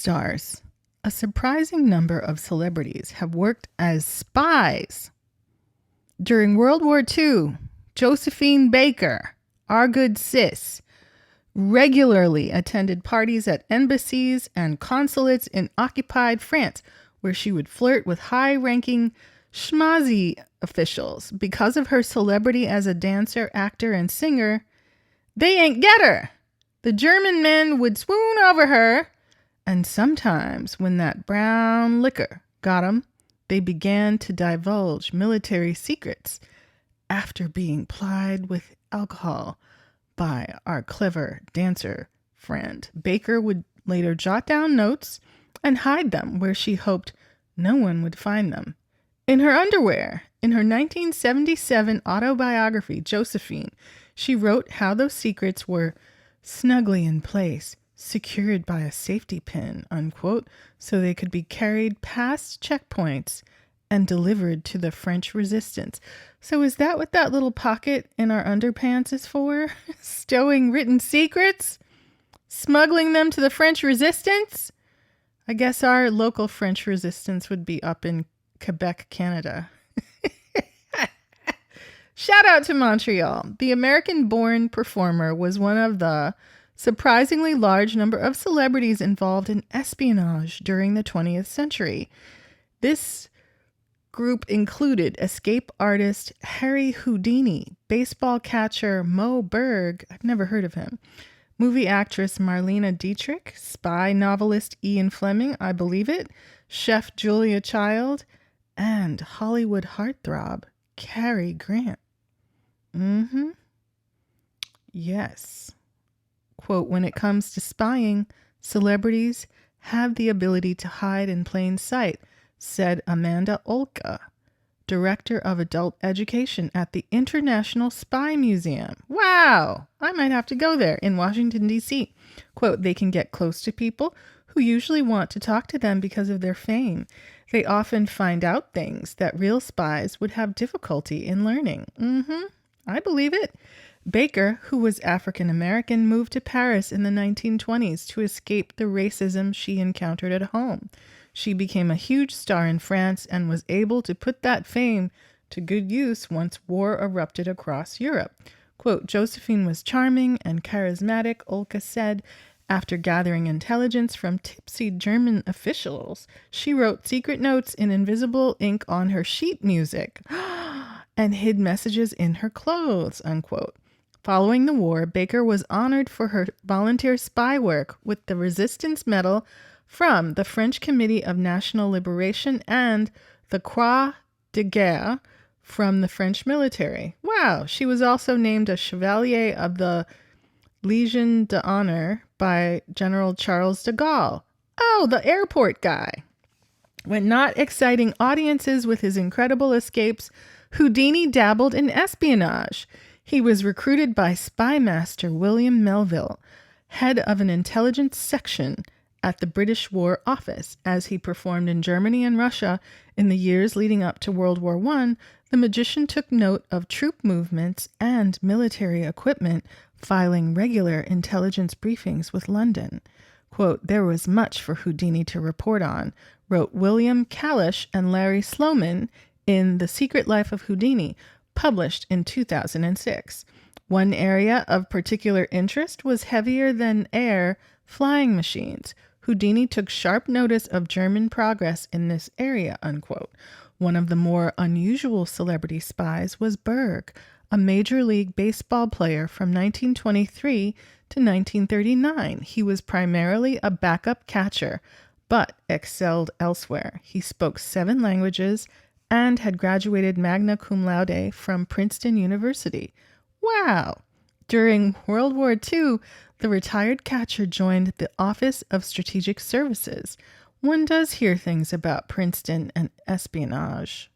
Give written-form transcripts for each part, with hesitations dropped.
Stars. A surprising number of celebrities have worked as spies. During World War II, Josephine Baker, our good sis, regularly attended parties at embassies and consulates in occupied France, where she would flirt with high-ranking schmazzy officials. Because of her celebrity as a dancer, actor, and singer, they ain't get her. The German men would swoon over her, and sometimes when that brown liquor got 'em, they began to divulge military secrets after being plied with alcohol by our clever dancer friend. Baker would later jot down notes and hide them where she hoped no one would find them. In her underwear, in her 1977 autobiography, Josephine, she wrote how those secrets were snugly in place, secured by a safety pin, unquote, so they could be carried past checkpoints and delivered to the French resistance. So is that what that little pocket in our underpants is for? Stowing written secrets? Smuggling them to the French resistance? I guess our local French resistance would be up in Quebec, Canada. Shout out to Montreal. The American-born performer was one of the surprisingly large number of celebrities involved in espionage during the 20th century. This group included escape artist Harry Houdini, baseball catcher Moe Berg, I've never heard of him, movie actress Marlene Dietrich, spy novelist Ian Fleming, I believe it, chef Julia Child, and Hollywood heartthrob Cary Grant. Yes. Quote, when it comes to spying, celebrities have the ability to hide in plain sight, said Amanda Olka, director of adult education at the International Spy Museum. Wow, I might have to go there in Washington, D.C. Quote, they can get close to people who usually want to talk to them because of their fame. They often find out things that real spies would have difficulty in learning. I believe it. Baker, who was African American, moved to Paris in the 1920s to escape the racism she encountered at home. She became a huge star in France and was able to put that fame to good use once war erupted across Europe. Quote, Josephine was charming and charismatic, Olka said. After gathering intelligence from tipsy German officials, she wrote secret notes in invisible ink on her sheet music and hid messages in her clothes, unquote. Following the war, Baker was honored for her volunteer spy work with the Resistance Medal from the French Committee of National Liberation and the Croix de Guerre from the French military. Wow, she was also named a Chevalier of the Legion d'Honneur by General Charles de Gaulle. Oh, the airport guy. When not exciting audiences with his incredible escapes, Houdini dabbled in espionage. He was recruited by spy master William Melville, head of an intelligence section at the British War Office. As he performed in Germany and Russia in the years leading up to World War I, the magician took note of troop movements and military equipment, filing regular intelligence briefings with London. Quote, there was much for Houdini to report on, wrote William Kalish and Larry Sloman in The Secret Life of Houdini, published in 2006. One area of particular interest was heavier-than-air flying machines. Houdini took sharp notice of German progress in this area, unquote. One of the more unusual celebrity spies was Berg, a Major League Baseball player from 1923 to 1939. He was primarily a backup catcher, but excelled elsewhere. He spoke 7 languages and had graduated magna cum laude from Princeton University. Wow! During World War II, the retired catcher joined the Office of Strategic Services. One does hear things about Princeton and espionage.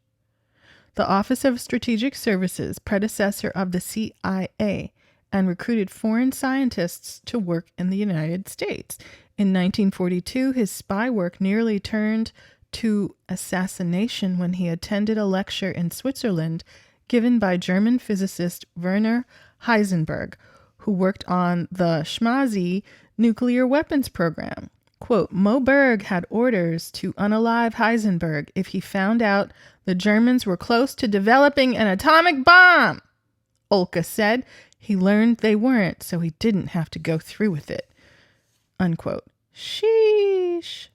The Office of Strategic Services, predecessor of the CIA, and recruited foreign scientists to work in the United States. In 1942, his spy work nearly turned to assassination when he attended a lecture in Switzerland given by German physicist Werner Heisenberg, who worked on the Schmazi nuclear weapons program. Quote, Moberg had orders to unalive Heisenberg if he found out the Germans were close to developing an atomic bomb. Olka said he learned they weren't, so he didn't have to go through with it. Unquote. Sheesh.